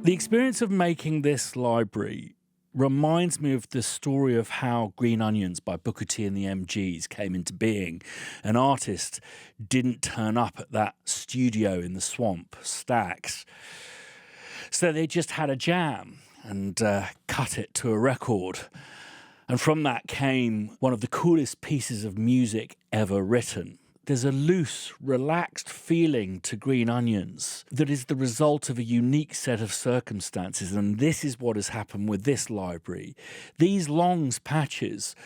The experience of making this library reminds me of the story of how Green Onions by Booker T and the MGs came into being. An artist didn't turn up at that studio in the swamp, Stax. So they just had a jam and cut it to a record. And from that came one of the coolest pieces of music ever written. There's a loose, relaxed feeling to Green Onions that is the result of a unique set of circumstances, and this is what has happened with this library. These longs patches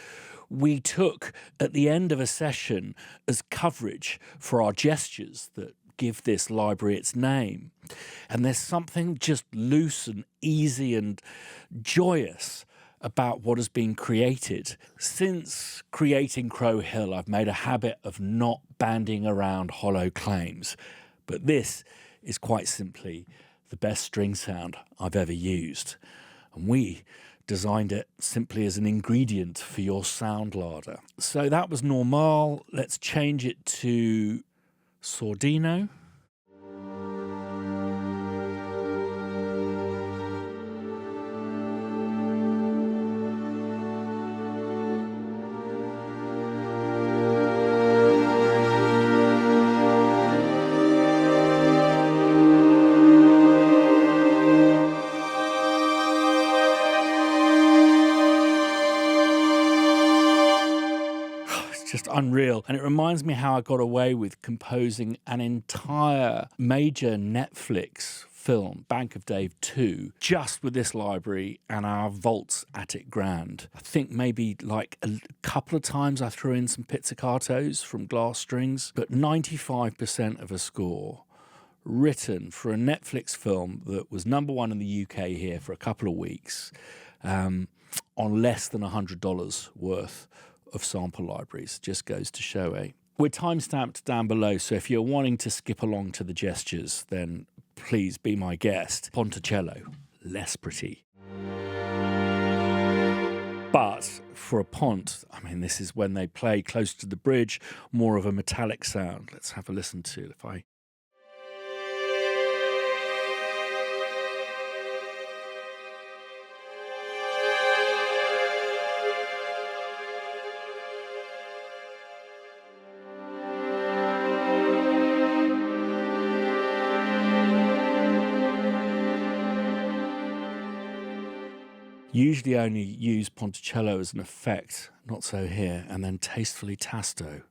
we took at the end of a session as coverage for our gestures that give this library its name. And there's something just loose and easy and joyous about what has been created. Since creating Crow Hill, I've made a habit of not banding around hollow claims, but this is quite simply the best string sound I've ever used. And we designed it simply as an ingredient for your sound larder. So that was Normal. Let's change it to Sordino. Just unreal. And it reminds me how I got away with composing an entire major Netflix film, Bank of Dave 2, just with this library and our Volts Attic Grand. I think maybe like a couple of times I threw in some pizzicatos from Glass Strings, but 95% of a score written for a Netflix film that was #1 in the UK here for a couple of weeks on less than $100 worth of sample libraries. Just goes to show, eh? We're time-stamped down below, so if you're wanting to skip along to the gestures, then please be my guest. Ponticello, less pretty. But for a pont, I mean, this is when they play close to the bridge, more of a metallic sound. Let's have a listen to it. If I... Usually only use Ponticello as an effect, not so here, and then tastefully Tasto.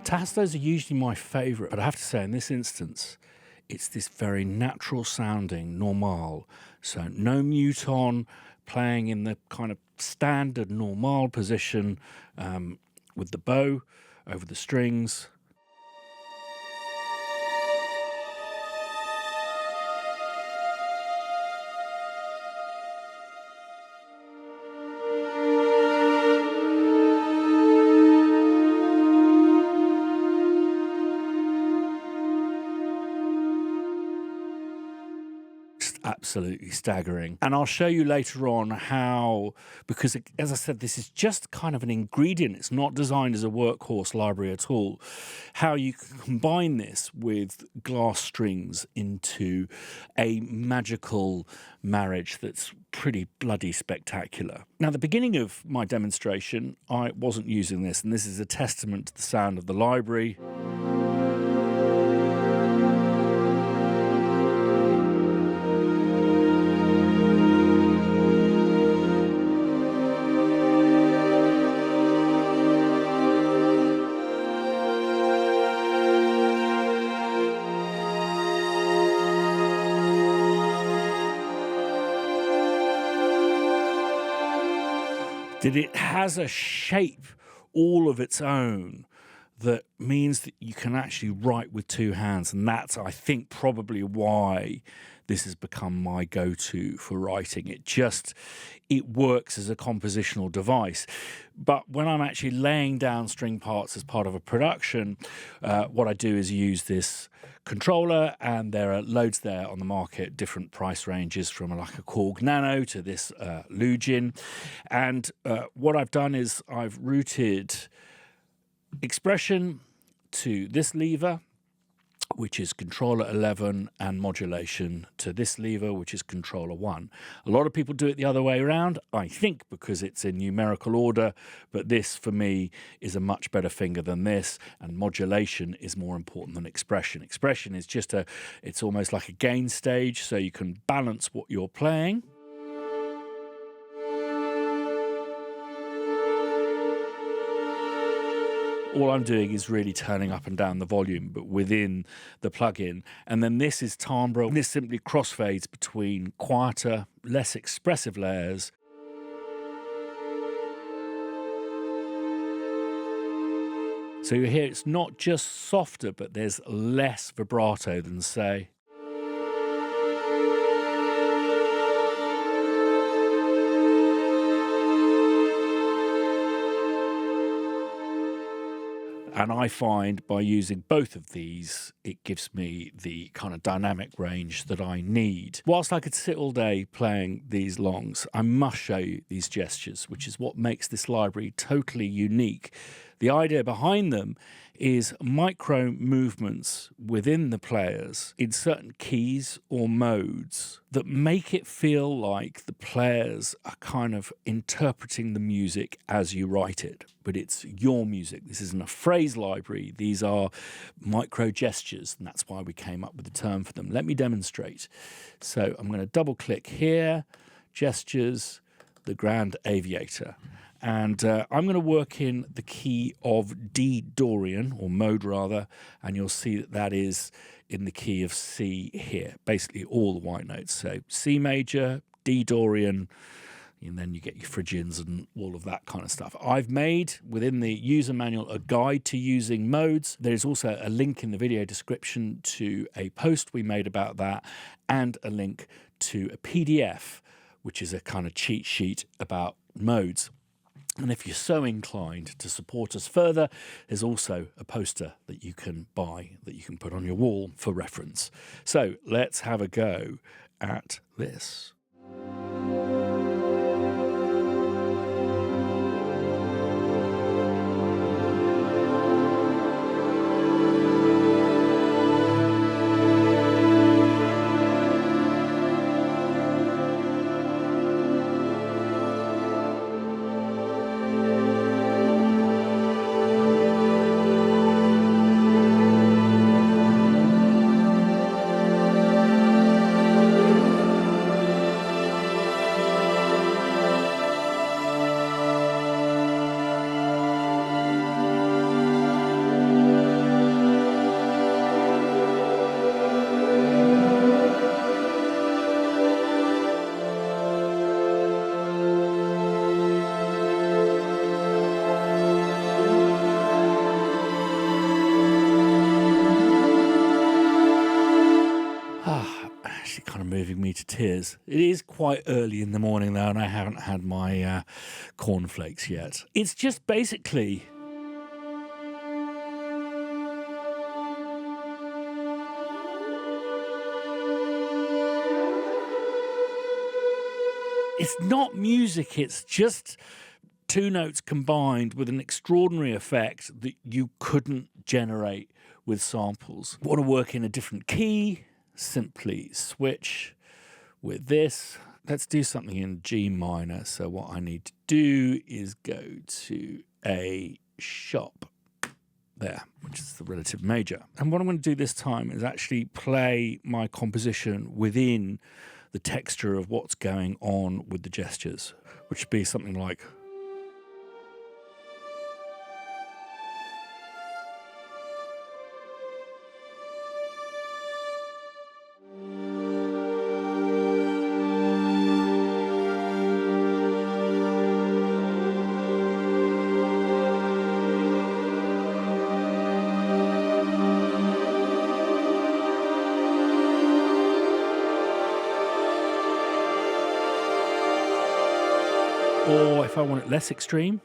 Tastos are usually my favourite, but I have to say in this instance, it's this very natural sounding Normal. So no mute on, playing in the kind of standard Normal position with the bow over the strings. Absolutely staggering. And I'll show you later on how, because as I said, this is just kind of an ingredient. It's not designed as a workhorse library at all. How you can combine this with glass strings into a magical marriage that's pretty bloody spectacular. Now, at the beginning of my demonstration, I wasn't using this, and this is a testament to the sound of the library. That it has a shape all of its own that means that you can actually write with two hands. And that's, I think, probably why this has become my go-to for writing. It works as a compositional device. But when I'm actually laying down string parts as part of a production, what I do is use this controller, and there are loads there on the market, different price ranges from like a Korg Nano to this Lugin. And what I've done is I've routed expression to this lever, which is controller 11, and modulation to this lever, which is controller 1. A lot of people do it the other way around, I think because it's in numerical order, but this for me is a much better finger than this, and modulation is more important than expression. Expression is it's almost like a gain stage, so you can balance what you're playing. All I'm doing is really turning up and down the volume, but within the plugin. And then this is timbre. This simply crossfades between quieter, less expressive layers. So you hear it's not just softer, but there's less vibrato than, say, and I find by using both of these, it gives me the kind of dynamic range that I need. Whilst I could sit all day playing these longs, I must show you these gestures, which is what makes this library totally unique. The idea behind them is micro movements within the players in certain keys or modes that make it feel like the players are kind of interpreting the music as you write it. But it's your music. This isn't a phrase library. These are micro gestures, and that's why we came up with the term for them. Let me demonstrate. So I'm going to double click here, gestures, the Grand Aviator. And I'm going to work in the key of D Dorian, or mode rather, and you'll see that that is in the key of C here, basically all the white notes. So C major, D Dorian, and then you get your Phrygians and all of that kind of stuff. I've made, within the user manual, a guide to using modes. There's also a link in the video description to a post we made about that, and a link to a PDF, which is a kind of cheat sheet about modes. And if you're so inclined to support us further, there's also a poster that you can buy that you can put on your wall for reference. So let's have a go at this. Moving me to tears. It is quite early in the morning though, and I haven't had my cornflakes yet. It's just basically it's not music, it's just two notes combined with an extraordinary effect that you couldn't generate with samples. Want to work in a different key? Simply switch with this. Let's do something in G minor. So what I need to do is go to A sharp there, which is the relative major. And what I'm going to do this time is actually play my composition within the texture of what's going on with the gestures, which would be something like Or if I want it less extreme,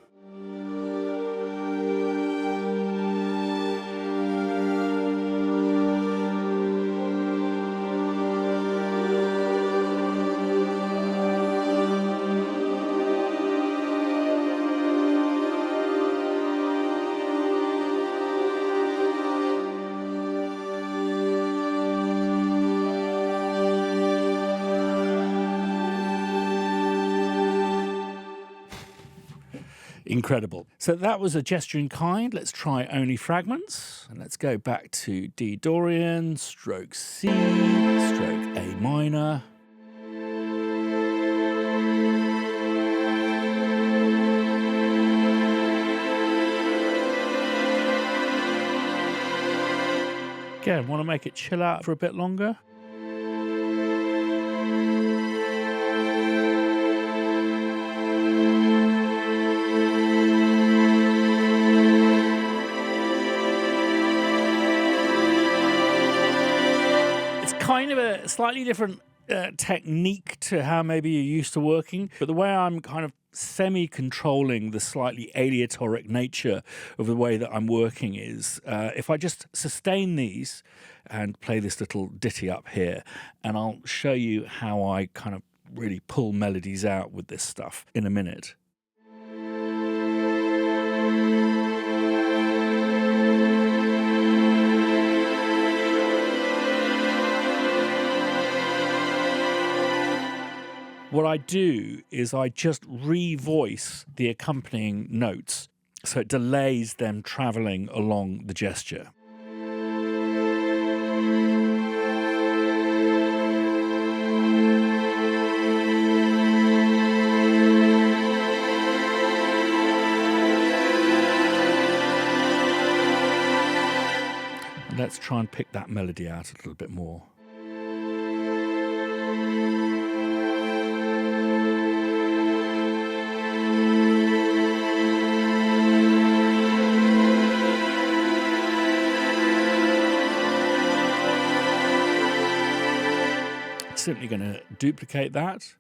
incredible. So that was a gesture in kind. Let's try only fragments. And let's go back to D Dorian, stroke C, stroke A minor. Again, want to make it chill out for a bit longer. Kind of a slightly different technique to how maybe you're used to working, but the way I'm kind of semi-controlling the slightly aleatoric nature of the way that I'm working is if I just sustain these and play this little ditty up here, and I'll show you how I kind of really pull melodies out with this stuff in a minute. What I do is I just revoice the accompanying notes, so it delays them travelling along the gesture. And let's try and pick that melody out a little bit more. Simply going to duplicate that.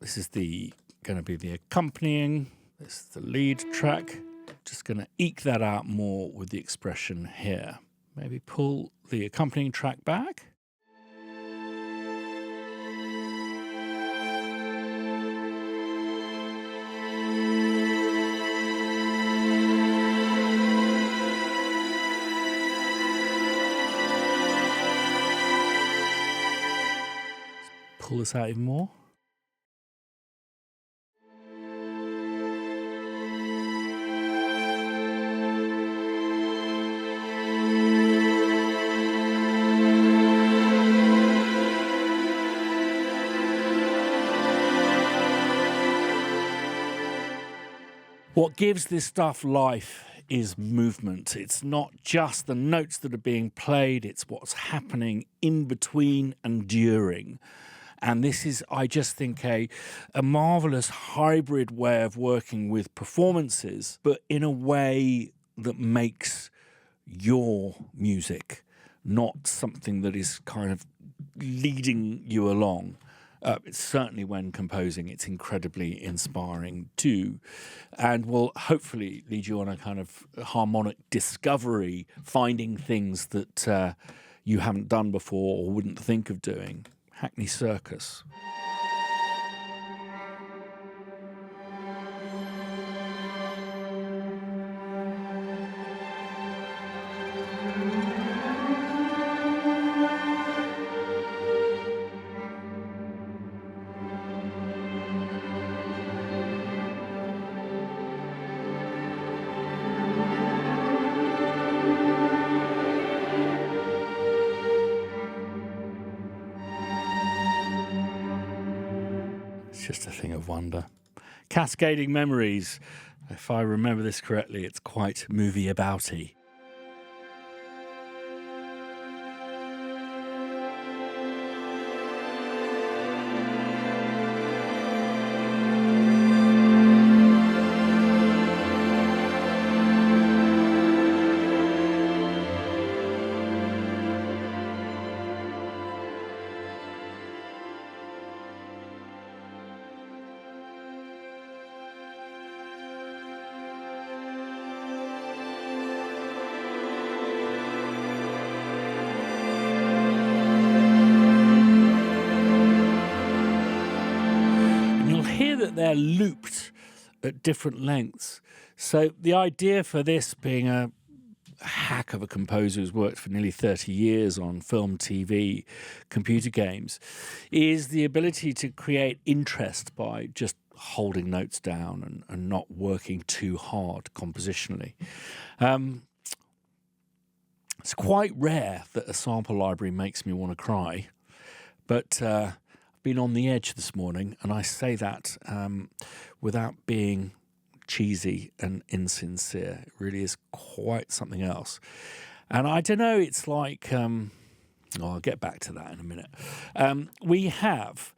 This is going to be the accompanying. This is the lead track. Just going to eke that out more with the expression here. Maybe pull the accompanying track back. Pull this out even more. What gives this stuff life is movement. It's not just the notes that are being played, it's what's happening in between and during. And this is, I just think, a marvellous hybrid way of working with performances, but in a way that makes your music, not something that is kind of leading you along. It's certainly when composing, it's incredibly inspiring too, and will hopefully lead you on a kind of harmonic discovery, finding things that you haven't done before or wouldn't think of doing. Hackney Circus. Just a thing of wonder. Cascading Memories. If I remember this correctly, it's quite movie-abouty. they're looped at different lengths. So the idea for this, being a hack of a composer who's worked for nearly 30 years on film, TV, computer games, is the ability to create interest by just holding notes down and not working too hard compositionally. It's quite rare that a sample library makes me want to cry, but I've been on the edge this morning, and I say that without being cheesy and insincere. It really is quite something else. And I don't know, it's like, I'll get back to that in a minute. We have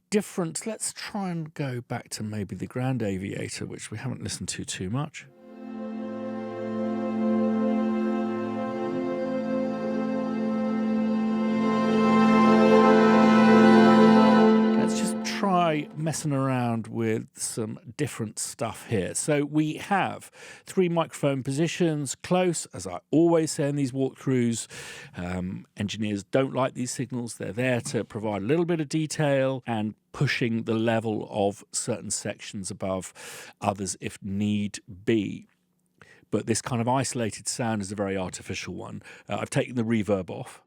different, let's try and go back to maybe the Grand Aviator, which we haven't listened to too much. Try messing around with some different stuff here. So we have 3 microphone positions, close, as I always say in these walkthroughs. Engineers don't like these signals. They're there to provide a little bit of detail and pushing the level of certain sections above others if need be. But this kind of isolated sound is a very artificial one. I've taken the reverb off.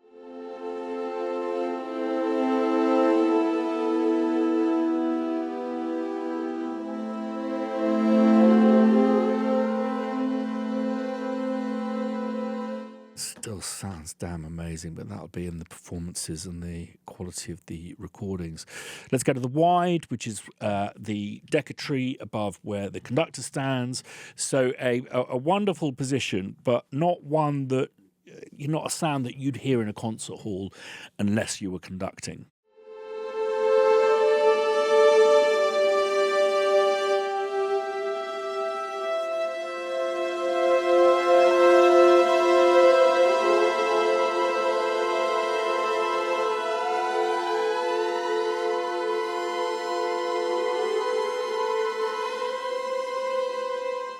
Still sounds damn amazing, but that'll be in the performances and the quality of the recordings. Let's go to the wide, which is the decker tree above where the conductor stands. So a wonderful position, but not one that, not a sound that you'd hear in a concert hall unless you were conducting.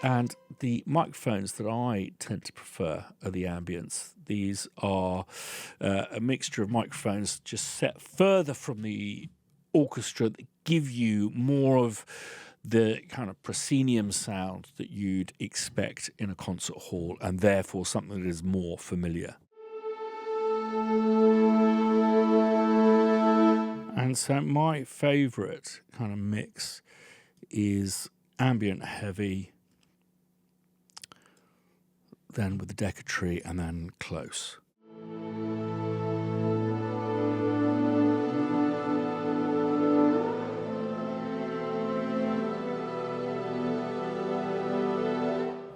And the microphones that I tend to prefer are the ambients. These are a mixture of microphones just set further from the orchestra that give you more of the kind of proscenium sound that you'd expect in a concert hall, and therefore something that is more familiar. And so my favourite kind of mix is ambient heavy, then with the decker tree, and then close.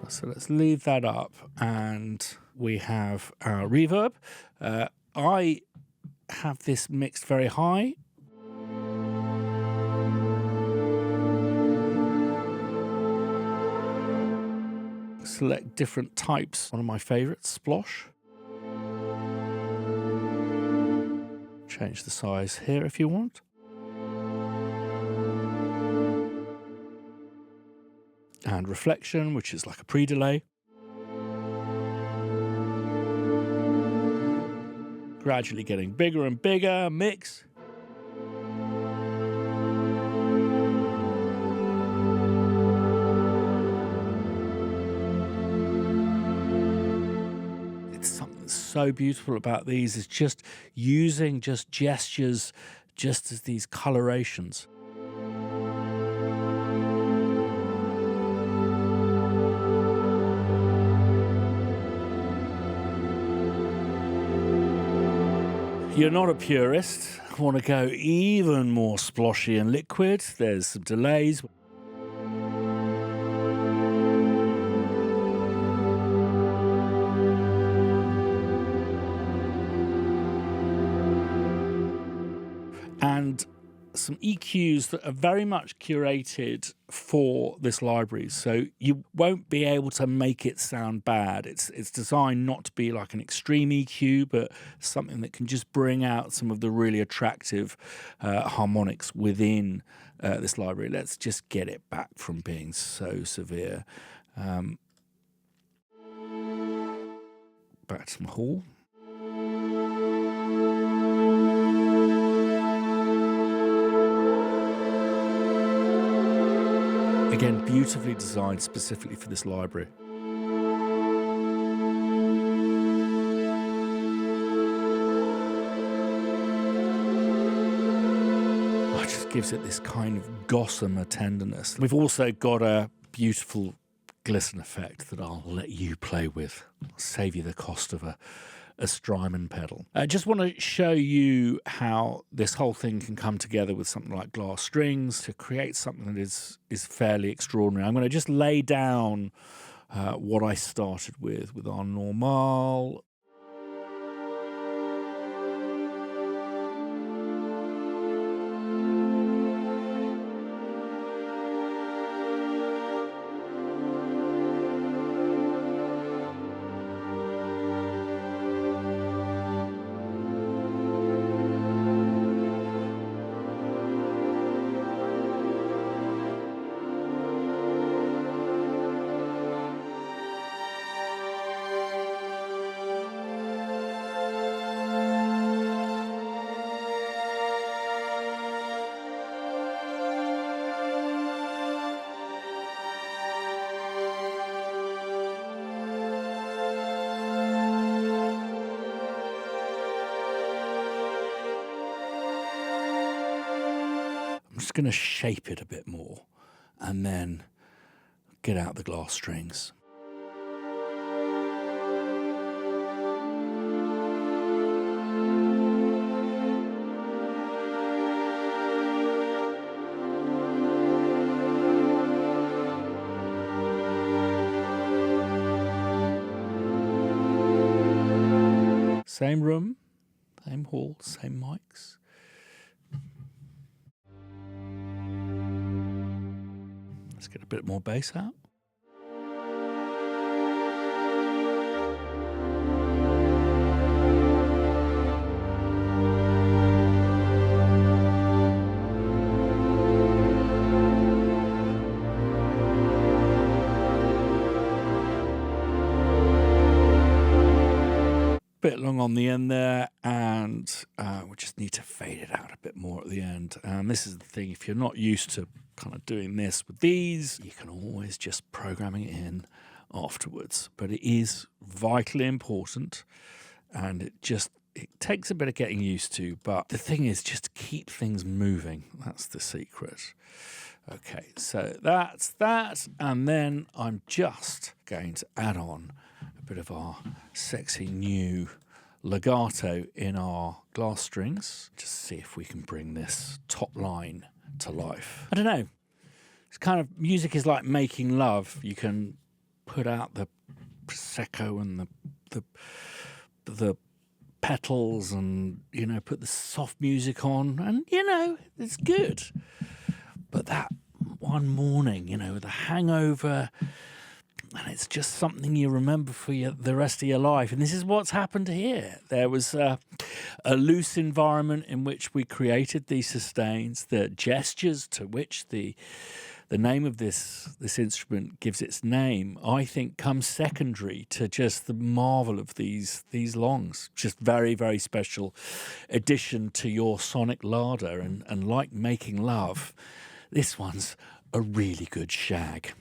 So let's leave that up, and we have our reverb. I have this mixed very high. Select different types. One of my favourites, splosh. Change the size here if you want. And reflection, which is like a pre-delay. Gradually getting bigger and bigger, mix. So beautiful about these is just using just gestures just as these colorations. You're not a purist, want to go even more sploshy and liquid, there's some delays. And some EQs that are very much curated for this library, so you won't be able to make it sound bad. It's designed not to be like an extreme EQ, but something that can just bring out some of the really attractive harmonics within this library. Let's just get it back from being so severe. Back to my hall. Again, beautifully designed specifically for this library. Oh, it just gives it this kind of gossamer tenderness. We've also got a beautiful glisten effect that I'll let you play with. I'll save you the cost of a Strymon pedal. I just want to show you how this whole thing can come together with something like glass strings to create something that is fairly extraordinary. I'm going to just lay down what I started with our Nº1. I'm just going to shape it a bit more and then get out the glass strings. Same room, same hall, same mics. Let's get a bit more bass out. Bit long on the end there, and we just need to fade it out a bit more at the end. And this is the thing, if you're not used to kind of doing this with these, you can always just programming it in afterwards. But it is vitally important, and it takes a bit of getting used to. But the thing is just to keep things moving. That's the secret. Okay, so that's that, and then I'm just going to add on a bit of our sexy new legato in our glass strings. Just see if we can bring this top line to life. I don't know. It's kind of, music is like making love. You can put out the Prosecco and the petals and, you know, put the soft music on and, you know, it's good. But that one morning, you know, with a hangover, and it's just something you remember for the rest of your life. And this is what's happened here. There was a loose environment in which we created these sustains. The gestures to which the name of this instrument gives its name, I think, comes secondary to just the marvel of these longs. Just very, very special addition to your sonic larder. And like making love, this one's a really good shag.